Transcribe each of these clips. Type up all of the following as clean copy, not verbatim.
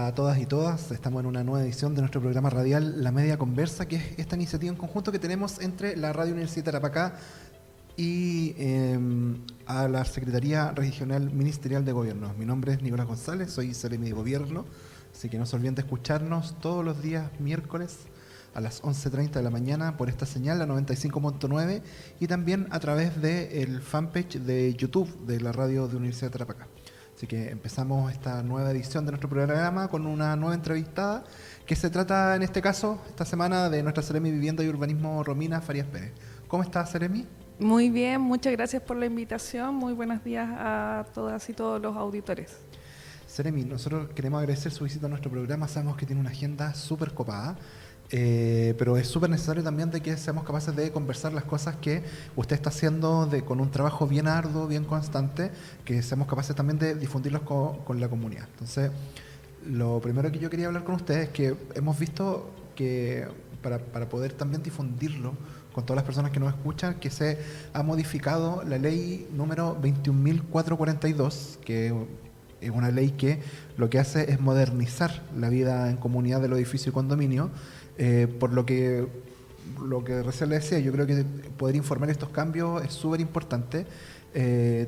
a todas y todas. Estamos en una nueva edición de nuestro programa radial La Media Conversa, que es esta iniciativa en conjunto que tenemos entre la Radio Universidad de Tarapacá y a la Secretaría Regional Ministerial de Gobierno. Mi nombre es Nicolás González, soy Seremi de Gobierno, así que no se olviden de escucharnos todos los días miércoles a las 11:30 de la mañana por esta señal, la 95.9, y también a través del fanpage de YouTube de la Radio de Universidad de Tarapacá. Así que empezamos esta nueva edición de nuestro programa con una nueva entrevistada que se trata en este caso, esta semana, de nuestra Seremi Vivienda y Urbanismo, Romina Farías Pérez. ¿Cómo estás, Seremi? Muy bien, muchas gracias por la invitación. Muy buenos días a todas y todos los auditores. Seremi, nosotros queremos agradecer su visita a nuestro programa. Sabemos que tiene una agenda súper copada. Pero es súper necesario también de que seamos capaces de conversar las cosas que usted está haciendo con un trabajo bien arduo, bien constante, que seamos capaces también de difundirlos con la comunidad. Entonces, lo primero que yo quería hablar con ustedes es que hemos visto que para poder también difundirlo con todas las personas que nos escuchan, que se ha modificado la ley número 21.442, que es una ley que lo que hace es modernizar la vida en comunidad de los edificios y condominios. Por lo que recién le decía, yo creo que poder informar estos cambios es súper importante,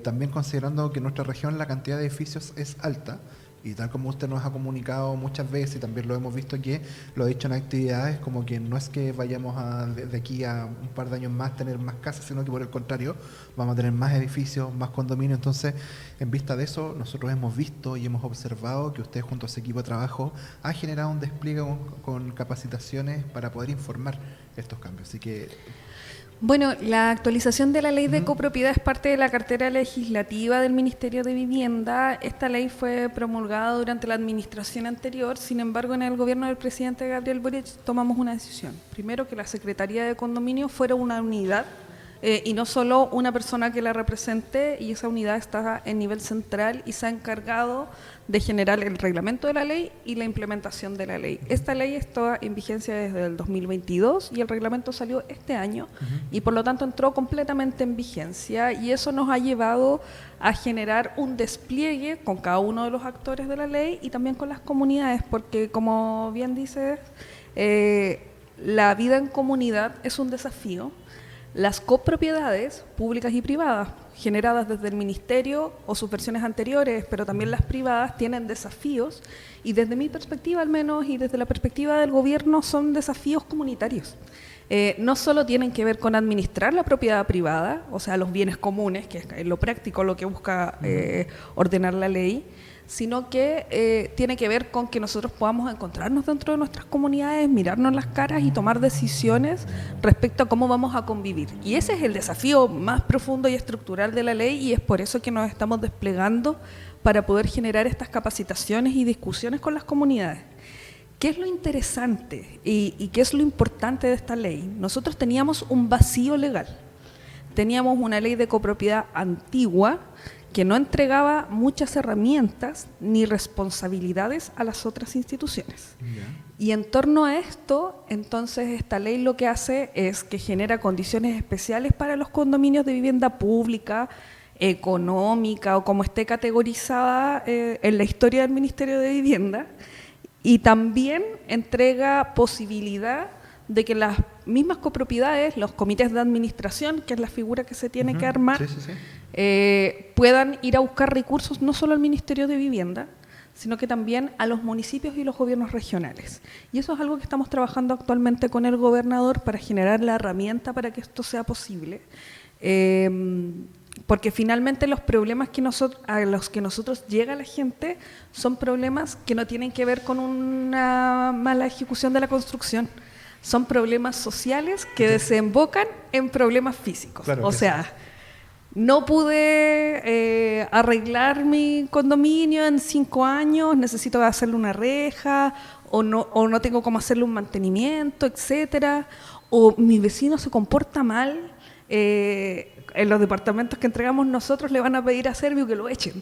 también considerando que en nuestra región la cantidad de edificios es alta, y tal como usted nos ha comunicado muchas veces, y también lo hemos visto que lo ha dicho en actividades, como que no es que vayamos de aquí a un par de años más tener más casas, sino que por el contrario, vamos a tener más edificios, más condominios. Entonces, en vista de eso, nosotros hemos visto y hemos observado que usted junto a su equipo de trabajo ha generado un despliegue con capacitaciones para poder informar estos cambios. Así que... Bueno, la actualización de la ley de copropiedad es parte de la cartera legislativa del Ministerio de Vivienda. Esta ley fue promulgada durante la administración anterior, sin embargo, en el gobierno del presidente Gabriel Boric tomamos una decisión. Primero, que la Secretaría de Condominio fuera una unidad y no solo una persona que la represente, y esa unidad está en nivel central y se ha encargado de generar el reglamento de la ley y la implementación de la ley. Esta ley está en vigencia desde el 2022 y el reglamento salió este año y por lo tanto entró completamente en vigencia, y eso nos ha llevado a generar un despliegue con cada uno de los actores de la ley y también con las comunidades, porque como bien dices, la vida en comunidad es un desafío. Las copropiedades públicas y privadas, generadas desde el Ministerio o sus versiones anteriores, pero también las privadas, tienen desafíos, y desde mi perspectiva al menos, y desde la perspectiva del gobierno, son desafíos comunitarios. No solo tienen que ver con administrar la propiedad privada, o sea, los bienes comunes, que es en lo práctico lo que busca ordenar la ley, sino que tiene que ver con que nosotros podamos encontrarnos dentro de nuestras comunidades, mirarnos las caras y tomar decisiones respecto a cómo vamos a convivir. Y ese es el desafío más profundo y estructural de la ley, y es por eso que nos estamos desplegando para poder generar estas capacitaciones y discusiones con las comunidades. ¿Qué es lo interesante y qué es lo importante de esta ley? Nosotros teníamos un vacío legal. Teníamos una ley de copropiedad antigua que no entregaba muchas herramientas ni responsabilidades a las otras instituciones. Y en torno a esto, entonces, esta ley lo que hace es que genera condiciones especiales para los condominios de vivienda pública, económica o como esté categorizada en la historia del Ministerio de Vivienda, y también entrega posibilidad de que las mismas copropiedades, los comités de administración, que es la figura que se tiene que armar, puedan ir a buscar recursos no solo al Ministerio de Vivienda, sino que también a los municipios y los gobiernos regionales. Y eso es algo que estamos trabajando actualmente con el gobernador para generar la herramienta para que esto sea posible. Porque finalmente los problemas a los que nosotros llega la gente son problemas que no tienen que ver con una mala ejecución de la construcción. Son problemas sociales que desembocan en problemas físicos. Claro, o sea, no pude arreglar mi condominio en 5 años, necesito hacerle una reja, o no tengo cómo hacerle un mantenimiento, etcétera, o mi vecino se comporta mal. En los departamentos que entregamos nosotros le van a pedir a Servio que lo echen.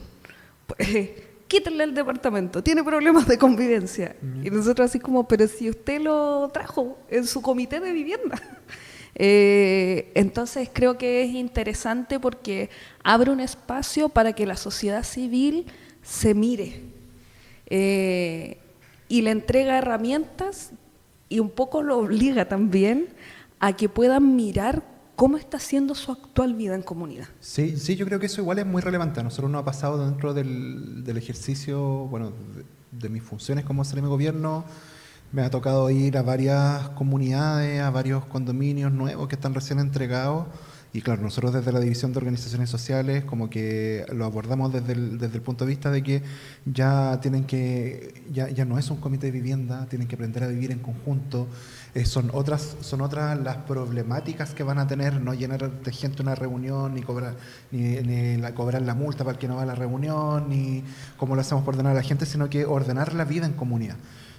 Quítenle el departamento, tiene problemas de convivencia. Y nosotros así como, pero si usted lo trajo en su comité de vivienda. Entonces creo que es interesante porque abre un espacio para que la sociedad civil se mire. y le entrega herramientas y un poco lo obliga también a que puedan mirar cómo está siendo su actual vida en comunidad. Sí, sí, yo creo que eso igual es muy relevante. A nosotros nos ha pasado dentro del ejercicio, bueno, de mis funciones como Seremi Gobierno, me ha tocado ir a varias comunidades, a varios condominios nuevos que están recién entregados. Y claro, nosotros desde la División de Organizaciones Sociales como que lo abordamos desde el punto de vista de que ya ya no es un comité de vivienda, tienen que aprender a vivir en conjunto. Son otras las problemáticas que van a tener, no llenar de gente una reunión, ni cobrar la multa para el que no va a la reunión, ni cómo lo hacemos por ordenar a la gente, sino que ordenar la vida en comunidad.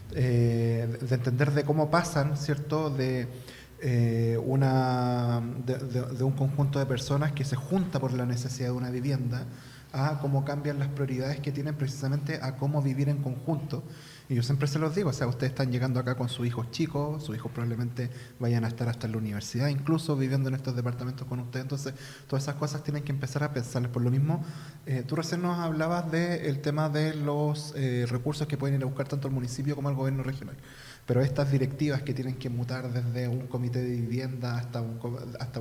De entender de cómo pasan, ¿cierto?, de un conjunto de personas que se junta por la necesidad de una vivienda a cómo cambian las prioridades que tienen precisamente a cómo vivir en conjunto. Y yo siempre se los digo, o sea, ustedes están llegando acá con sus hijos chicos, sus hijos probablemente vayan a estar hasta en la universidad, incluso viviendo en estos departamentos con ustedes, entonces todas esas cosas tienen que empezar a pensarles. Por lo mismo, tú recién nos hablabas del tema de los recursos que pueden ir a buscar tanto el municipio como el gobierno regional. Pero estas directivas que tienen que mutar desde un comité de vivienda hasta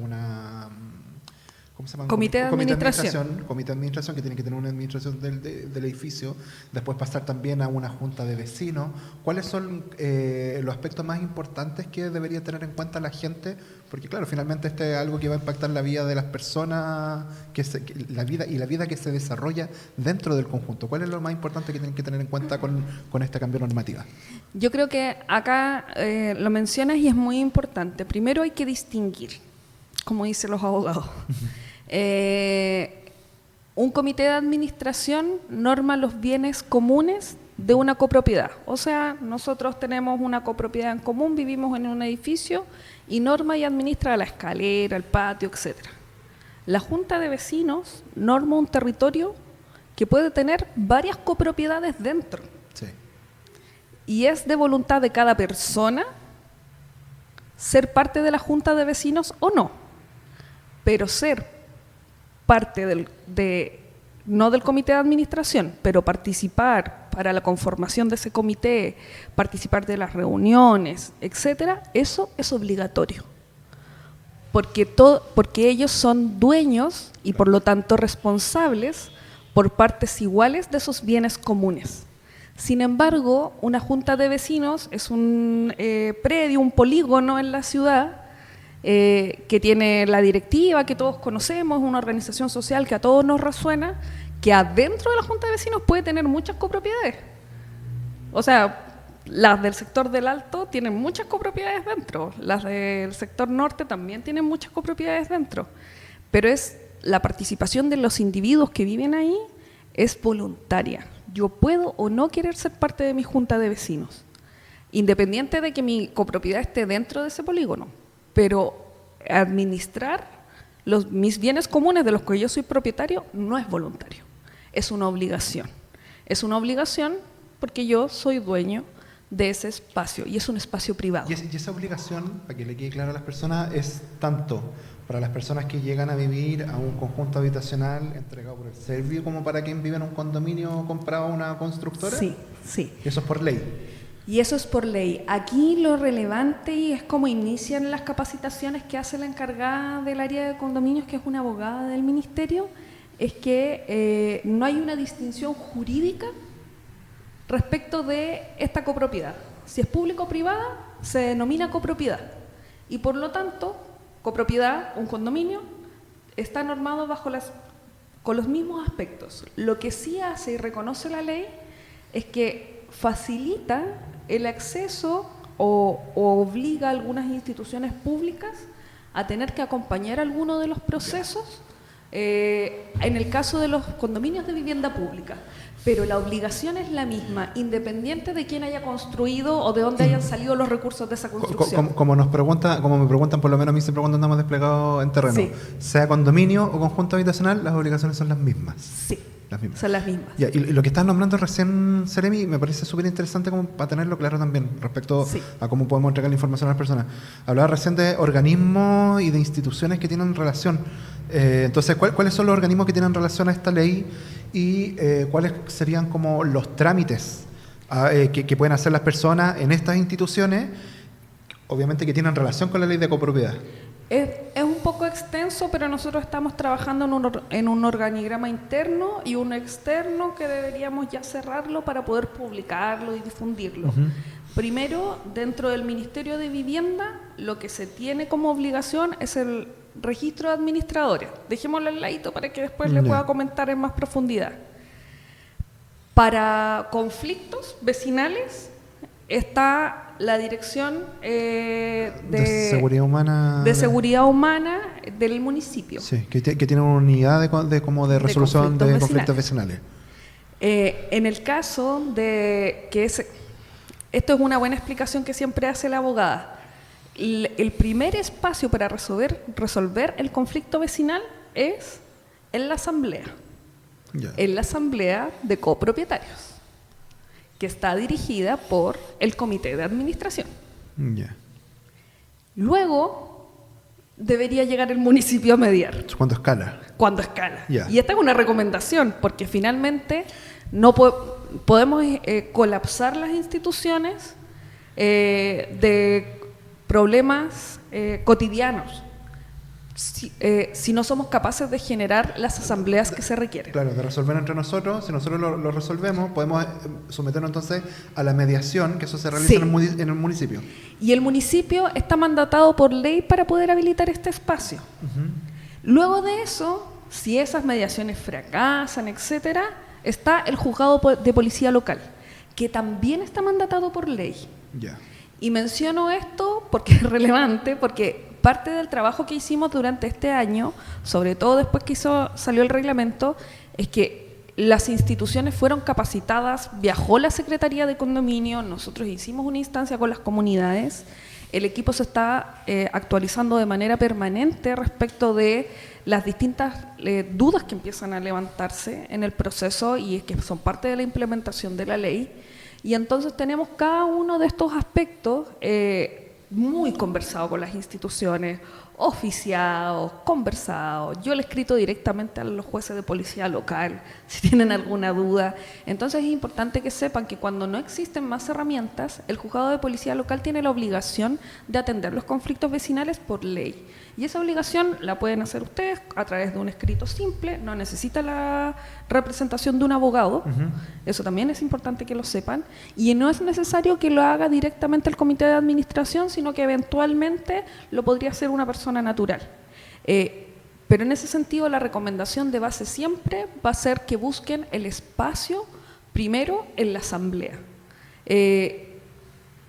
una... ¿cómo se llama? Comité de administración. Comité de administración, que tiene que tener una administración del edificio, después pasar también a una junta de vecinos. ¿Cuáles son los aspectos más importantes que debería tener en cuenta la gente? Porque claro, finalmente este es algo que va a impactar la vida de las personas, la vida que se desarrolla dentro del conjunto. ¿Cuál es lo más importante que tienen que tener en cuenta con este cambio normativa? Yo creo que acá lo mencionas y es muy importante. Primero hay que distinguir, como dicen los abogados. Un comité de administración norma los bienes comunes de una copropiedad. O sea, nosotros tenemos una copropiedad en común, vivimos en un edificio y norma y administra la escalera, el patio, etc. La junta de vecinos norma un territorio que puede tener varias copropiedades dentro. Sí. Y es de voluntad de cada persona ser parte de la junta de vecinos o no. Pero ser parte no del comité de administración, pero participar para la conformación de ese comité, participar de las reuniones, etcétera, eso es obligatorio. Porque ellos son dueños y por lo tanto responsables por partes iguales de esos bienes comunes. Sin embargo, una junta de vecinos es un predio, un polígono en la ciudad, que tiene la directiva, que todos conocemos, una organización social que a todos nos resuena, que adentro de la Junta de Vecinos puede tener muchas copropiedades. O sea, las del sector del Alto tienen muchas copropiedades dentro, las del sector norte también tienen muchas copropiedades dentro, pero es la participación de los individuos que viven ahí es voluntaria. Yo puedo o no querer ser parte de mi Junta de Vecinos, independiente de que mi copropiedad esté dentro de ese polígono. Pero administrar mis bienes comunes de los que yo soy propietario no es voluntario, es una obligación. Es una obligación porque yo soy dueño de ese espacio y es un espacio privado. Y esa obligación, para que le quede claro a las personas, es tanto para las personas que llegan a vivir a un conjunto habitacional entregado por el Servio como para quien vive en un condominio comprado a una constructora. Sí, sí. Eso es por ley. Y eso es por ley. Aquí lo relevante y es como inician las capacitaciones que hace la encargada del área de condominios, que es una abogada del ministerio, es que no hay una distinción jurídica respecto de esta copropiedad. Si es público o privada, se denomina copropiedad. Y por lo tanto, copropiedad, un condominio, está normado con los mismos aspectos. Lo que sí hace y reconoce la ley es que facilita el acceso o obliga a algunas instituciones públicas a tener que acompañar alguno de los procesos en el caso de los condominios de vivienda pública. Pero la obligación es la misma, independiente de quién haya construido o de dónde hayan salido los recursos de esa construcción. Como me preguntan, por lo menos a mí siempre cuando andamos desplegados en terreno, sí. Sea condominio o conjunto habitacional, las obligaciones son las mismas. Sí. Son las mismas. Ya, y lo que estás nombrando recién, Seremi, me parece súper interesante como para tenerlo claro también respecto a cómo podemos entregar la información a las personas. Hablaba recién de organismos y de instituciones que tienen relación. Entonces, ¿cuáles son los organismos que tienen relación a esta ley y cuáles serían como los trámites que pueden hacer las personas en estas instituciones, obviamente que tienen relación con la ley de copropiedad. Es un poco extenso, pero nosotros estamos trabajando en un organigrama interno y uno externo que deberíamos ya cerrarlo para poder publicarlo y difundirlo. Primero, dentro del Ministerio de Vivienda, lo que se tiene como obligación es el registro de administradores. Dejémoslo al ladito para que después le pueda comentar en más profundidad. Para conflictos vecinales está la Dirección de Seguridad Humana del municipio. Sí, que tiene una unidad de resolución de conflictos vecinales. En el caso de que esto es una buena explicación que siempre hace la abogada. El primer espacio para resolver el conflicto vecinal es en la asamblea. En la asamblea de copropietarios, que está dirigida por el comité de administración. Luego debería llegar el municipio a mediar. ¿Cuándo escala? Cuando escala. Y esta es una recomendación, porque finalmente no podemos colapsar las instituciones de problemas cotidianos si no somos capaces de generar las asambleas que se requieren. Claro, de resolver entre nosotros. Si nosotros lo resolvemos, podemos someternos entonces a la mediación, que eso se realiza en el municipio. Y el municipio está mandatado por ley para poder habilitar este espacio. Luego de eso, si esas mediaciones fracasan, etcétera, está el juzgado de policía local, que también está mandatado por ley. Y menciono esto porque es relevante, porque parte del trabajo que hicimos durante este año, sobre todo después que salió el reglamento, es que las instituciones fueron capacitadas, viajó la Secretaría de Condominio, nosotros hicimos una instancia con las comunidades, el equipo se está actualizando de manera permanente respecto de las distintas dudas que empiezan a levantarse en el proceso y es que son parte de la implementación de la ley. Y entonces tenemos cada uno de estos aspectos muy conversado con las instituciones, oficiados, conversados. Yo le he escrito directamente a los jueces de policía local si tienen alguna duda. Entonces es importante que sepan que cuando no existen más herramientas, el juzgado de policía local tiene la obligación de atender los conflictos vecinales por ley. Y esa obligación la pueden hacer ustedes a través de un escrito simple, no necesita la representación de un abogado, eso también es importante que lo sepan, y no es necesario que lo haga directamente el comité de administración, sino que eventualmente lo podría hacer una persona natural. Pero en ese sentido la recomendación de base siempre va a ser que busquen el espacio primero en la asamblea.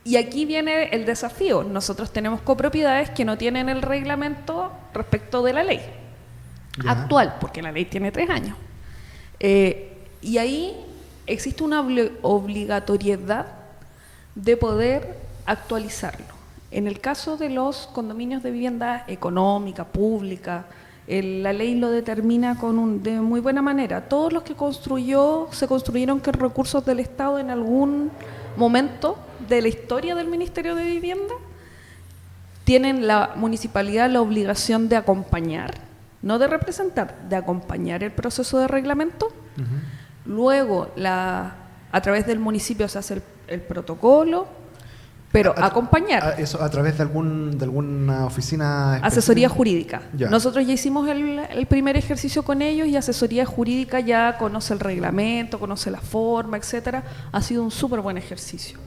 Y aquí viene el desafío. Nosotros tenemos copropiedades que no tienen el reglamento respecto de la ley actual, porque la ley tiene 3 años. Y ahí existe una obligatoriedad de poder actualizarlo. En el caso de los condominios de vivienda económica, pública, la ley lo determina de muy buena manera. Todos los que se construyeron con recursos del Estado en algún momento de la historia del Ministerio de Vivienda, tienen la municipalidad la obligación de acompañar, no de representar, de acompañar el proceso de reglamento. Luego, a través del municipio se hace el protocolo, pero acompañar. ¿Eso a través de alguna oficina específica? Asesoría jurídica. Nosotros ya hicimos el primer ejercicio con ellos y asesoría jurídica ya conoce el reglamento, conoce la forma, etcétera. Ha sido un súper buen ejercicio.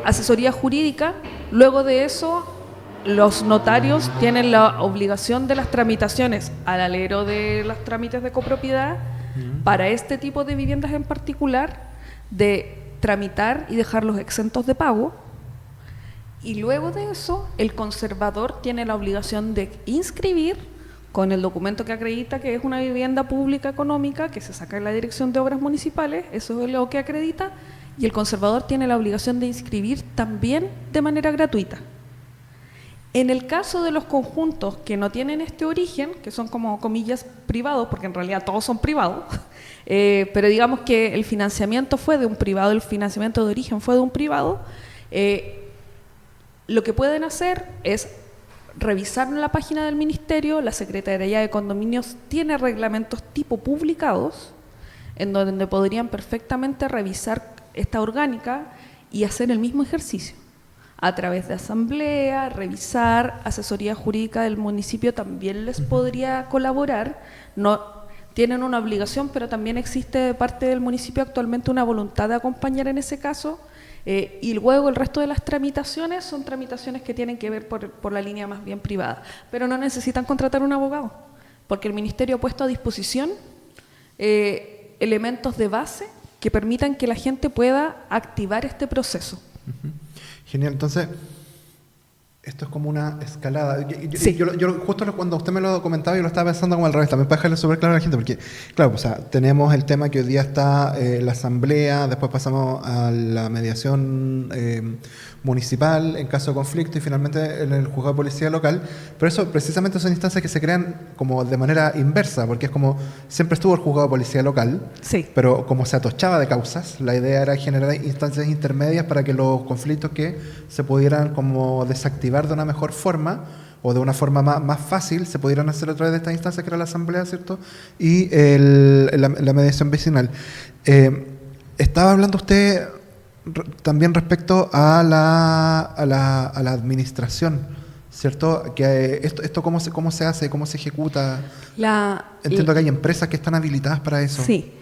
Asesoría jurídica, luego de eso los notarios tienen la obligación de las tramitaciones al alero de los trámites de copropiedad para este tipo de viviendas en particular, de tramitar y dejarlos exentos de pago. Y luego de eso, el conservador tiene la obligación de inscribir con el documento que acredita que es una vivienda pública económica que se saca en la Dirección de Obras Municipales, eso es lo que acredita, y el conservador tiene la obligación de inscribir también de manera gratuita. En el caso de los conjuntos que no tienen este origen, que son como comillas privados, porque en realidad todos son privados, pero digamos que el financiamiento fue de un privado, el financiamiento de origen fue de un privado, lo que pueden hacer es revisar en la página del Ministerio, la Secretaría de Condominios tiene reglamentos tipo publicados, en donde podrían perfectamente revisar esta orgánica y hacer el mismo ejercicio. A través de asamblea, revisar, asesoría jurídica del municipio también les podría colaborar. No tienen una obligación, pero también existe de parte del municipio actualmente una voluntad de acompañar en ese caso. Y luego el resto de las tramitaciones son tramitaciones que tienen que ver por la línea más bien privada. Pero no necesitan contratar un abogado, porque el ministerio ha puesto a disposición elementos de base que permitan que la gente pueda activar este proceso. Genial, entonces, esto es como una escalada. Sí. Yo justo cuando usted me lo comentaba, yo lo estaba pensando como al revés, también para dejarle súper claro a la gente, porque, claro, o sea, tenemos el tema que hoy día está la asamblea, después pasamos a la mediación municipal en caso de conflicto y finalmente en el juzgado de policía local, pero eso precisamente son instancias que se crean como de manera inversa, porque es como siempre estuvo el juzgado de policía local, Sí. pero como se atochaba de causas, la idea era generar instancias intermedias para que los conflictos que se pudieran como desactivar de una mejor forma o de una forma más fácil se pudieran hacer a través de estas instancias que era la asamblea, ¿cierto? Y la mediación vecinal. Estaba hablando usted también respecto a la administración, ¿cierto? Que esto cómo se hace, cómo se ejecuta. Entiendo que hay empresas que están habilitadas para eso. Sí.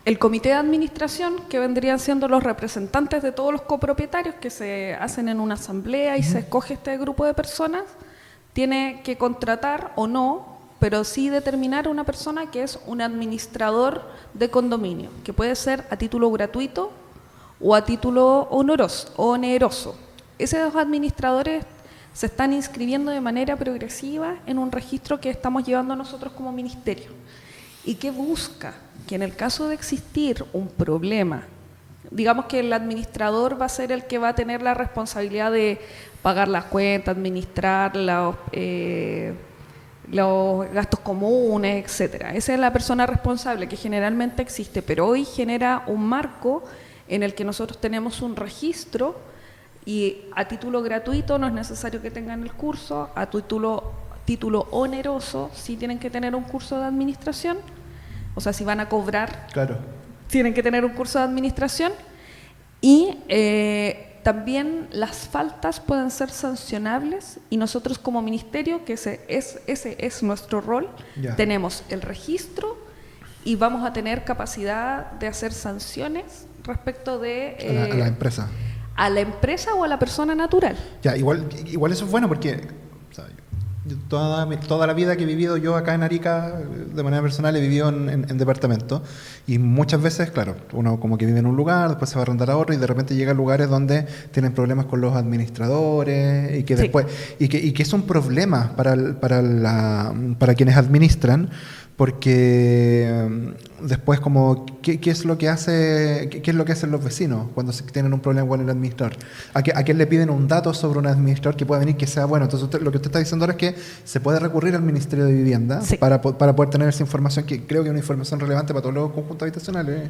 El comité de administración, que vendrían siendo los representantes de todos los copropietarios que se hacen en una asamblea y se escoge este grupo de personas, tiene que contratar o no, pero sí determinar una persona que es un administrador de condominio, que puede ser a título gratuito o a título oneroso. Esos administradores se están inscribiendo de manera progresiva en un registro que estamos llevando nosotros como ministerio. ¿Y qué busca? Que en el caso de existir un problema, digamos que el administrador va a ser el que va a tener la responsabilidad de pagar las cuentas, administrar los gastos comunes, etcétera. Esa es la persona responsable que generalmente existe, pero hoy genera un marco en el que nosotros tenemos un registro y a título gratuito no es necesario que tengan el curso, a título oneroso sí tienen que tener un curso de administración, o sea, si van a cobrar, claro, tienen que tener un curso de administración y también las faltas pueden ser sancionables y nosotros como ministerio, que ese es nuestro rol, tenemos el registro y vamos a tener capacidad de hacer sanciones respecto de a la empresa. A la empresa o a la persona natural. Ya, igual eso es bueno porque, o sea, toda la vida que he vivido yo acá en Arica, de manera personal, he vivido en departamento y muchas veces, claro, uno como que vive en un lugar, después se va a arrendar a otro y de repente llega a lugares donde tienen problemas con los administradores y que después y que es un problema para quienes administran, porque después como ¿qué es lo que hacen los vecinos cuando tienen un problema con el administrador? ¿A quién le piden un dato sobre un administrador que pueda venir que sea bueno? Entonces lo que usted está diciendo ahora es que se puede recurrir al Ministerio de Vivienda para poder tener esa información, que creo que es una información relevante para todos los conjuntos habitacionales.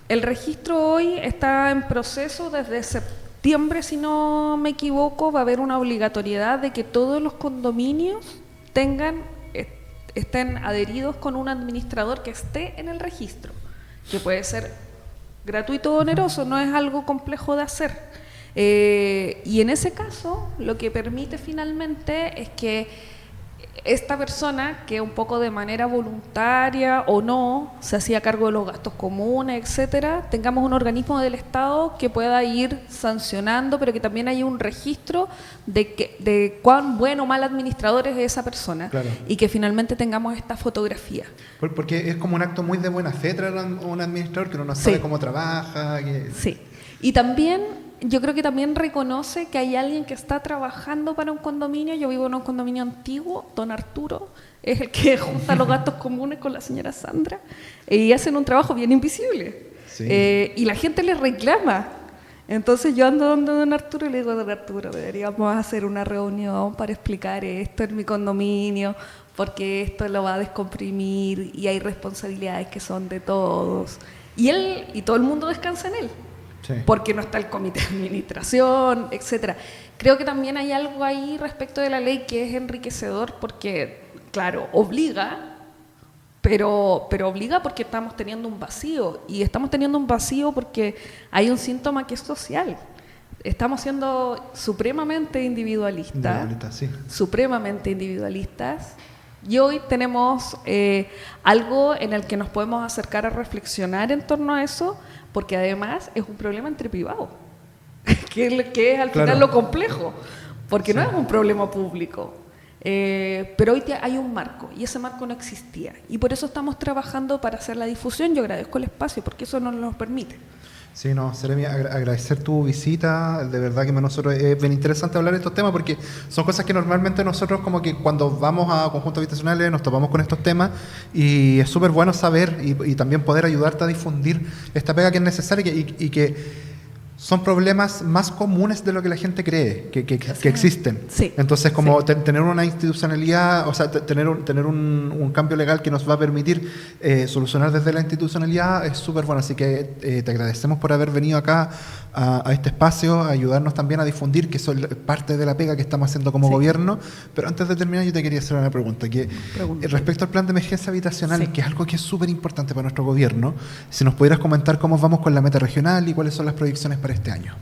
El registro hoy está en proceso desde septiembre, si no me equivoco, va a haber una obligatoriedad de que todos los condominios estén adheridos con un administrador que esté en el registro, que puede ser gratuito o oneroso, no es algo complejo de hacer. Y en ese caso, lo que permite finalmente es que esta persona, que un poco de manera voluntaria o no, se hacía cargo de los gastos comunes, etcétera, tengamos un organismo del Estado que pueda ir sancionando, pero que también haya un registro de cuán bueno o mal administrador es esa persona, claro, y que finalmente tengamos esta fotografía. Porque es como un acto muy de buena fe traer a un administrador que uno no sabe cómo trabaja. Sí, y también yo creo que también reconoce que hay alguien que está trabajando para un condominio. Yo vivo en un condominio antiguo, don Arturo es el que junta los gastos comunes con la señora Sandra y hacen un trabajo bien invisible. Sí. Y la gente les reclama. Entonces yo ando donde don Arturo y le digo: don Arturo, deberíamos hacer una reunión para explicar esto en mi condominio, porque esto lo va a descomprimir y hay responsabilidades que son de todos. Y él y todo el mundo descansa en él. Sí. Porque no está el comité de administración, etcétera. Creo que también hay algo ahí respecto de la ley que es enriquecedor porque, claro, obliga, pero obliga porque estamos teniendo un vacío, y estamos teniendo un vacío porque hay un síntoma que es social. Estamos siendo supremamente individualistas, sí. supremamente individualistas, y hoy tenemos algo en el que nos podemos acercar a reflexionar en torno a eso, porque además es un problema entre privados, que es al final lo complejo, porque no es un problema público. Pero hoy hay un marco, y ese marco no existía, y por eso estamos trabajando para hacer la difusión. Yo agradezco el espacio porque eso nos lo permite. Sí, no, Seremi, agradecer tu visita. De verdad que para nosotros es bien interesante hablar de estos temas, porque son cosas que normalmente nosotros, como que cuando vamos a conjuntos habitacionales nos topamos con estos temas, y es súper bueno saber y también poder ayudarte a difundir esta pega que es necesaria y que son problemas más comunes de lo que la gente cree que existen. Sí, entonces, como tener una institucionalidad, o sea, tener un cambio legal que nos va a permitir solucionar desde la institucionalidad es súper bueno. Así que te agradecemos por haber venido acá a este espacio, a ayudarnos también a difundir, que eso es parte de la pega que estamos haciendo como gobierno. Pero antes de terminar, yo te quería hacer una pregunta. Respecto al plan de emergencia habitacional, que es algo que es súper importante para nuestro gobierno, si nos pudieras comentar cómo vamos con la meta regional y cuáles son las proyecciones para este año.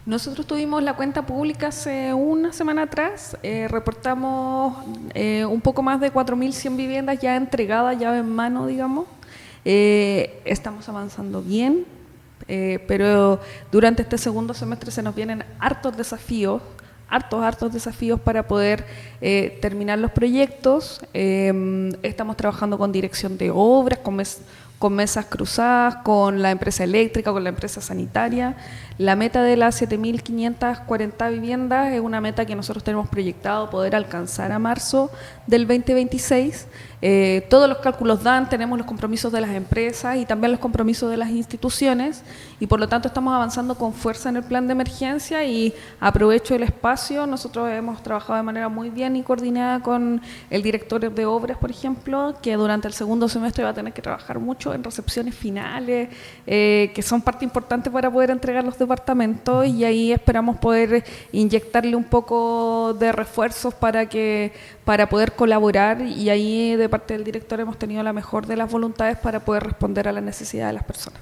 Nosotros tuvimos la cuenta pública hace una semana atrás, reportamos un poco más de 4.100 viviendas ya entregadas, llave en mano, digamos. Estamos avanzando bien, pero durante este segundo semestre se nos vienen hartos desafíos para poder terminar los proyectos. Estamos trabajando con dirección de obras, con mesas cruzadas, con la empresa eléctrica, con la empresa sanitaria. La meta de las 7.540 viviendas es una meta que nosotros tenemos proyectado poder alcanzar a marzo del 2026. Todos los cálculos dan, tenemos los compromisos de las empresas y también los compromisos de las instituciones, y por lo tanto estamos avanzando con fuerza en el plan de emergencia. Y aprovecho el espacio, nosotros hemos trabajado de manera muy bien y coordinada con el director de obras, por ejemplo, que durante el segundo semestre va a tener que trabajar mucho en recepciones finales, que son parte importante para poder entregar los departamentos, y ahí esperamos poder inyectarle un poco de refuerzos para poder colaborar, y ahí de parte del director hemos tenido la mejor de las voluntades para poder responder a las necesidades de las personas.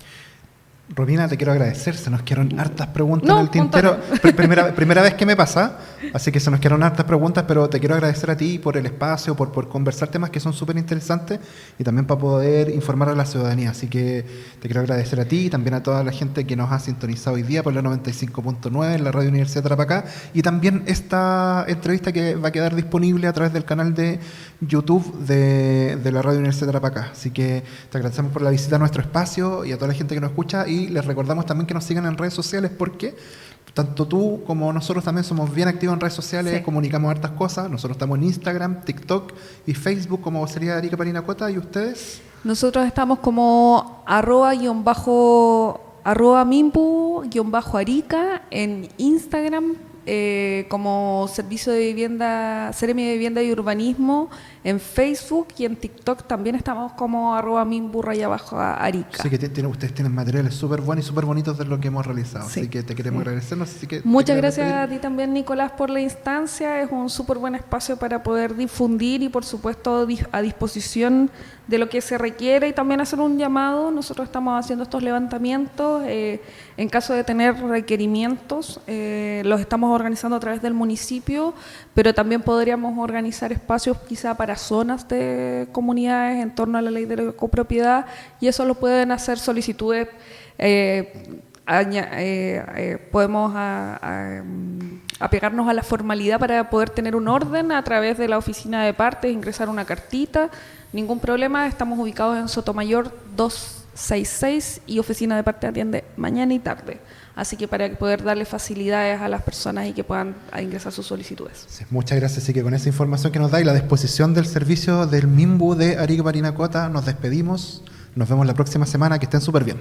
Romina, te quiero agradecer, se nos quedaron hartas preguntas en el tintero. Primera vez que me pasa, así que se nos quedaron hartas preguntas, pero te quiero agradecer a ti por el espacio, por conversar temas que son súper interesantes, y también para poder informar a la ciudadanía. Así que te quiero agradecer a ti y también a toda la gente que nos ha sintonizado hoy día por la 95.9 en la Radio Universidad de Tarapacá, y también esta entrevista que va a quedar disponible a través del canal de YouTube de la Radio Universidad de Tarapacá. Así que te agradecemos por la visita a nuestro espacio y a toda la gente que nos escucha, y les recordamos también que nos sigan en redes sociales, porque tanto tú como nosotros también somos bien activos en redes sociales, comunicamos hartas cosas. Nosotros estamos en Instagram, TikTok y Facebook como Vocería de Arica Parinacota. ¿Y ustedes? Nosotros estamos como @mimbu_arica en Instagram, como Servicio de Vivienda, Seremi de Vivienda y Urbanismo en Facebook, y en TikTok también estamos como @mimbu_arica. Sí, que ustedes tienen materiales súper buenos y súper bonitos de lo que hemos realizado, así que te queremos agradecer. Así que muchas gracias a ti también, Nicolás, por la instancia. Es un súper buen espacio para poder difundir y, por supuesto, a disposición de lo que se requiere, y también hacer un llamado. Nosotros estamos haciendo estos levantamientos. En caso de tener requerimientos, los estamos organizando a través del municipio, pero también podríamos organizar espacios quizá para zonas de comunidades en torno a la ley de la copropiedad, y eso lo pueden hacer solicitudes. Podemos apegarnos a la formalidad para poder tener un orden a través de la oficina de partes, ingresar una cartita, ningún problema. Estamos ubicados en Sotomayor 266 y oficina de partes atiende mañana y tarde. Así que para poder darle facilidades a las personas y que puedan ingresar sus solicitudes. Sí, muchas gracias. Así que con esa información que nos da y la disposición del servicio del MIMBU de Arica Parinacota, nos despedimos. Nos vemos la próxima semana. Que estén súper bien.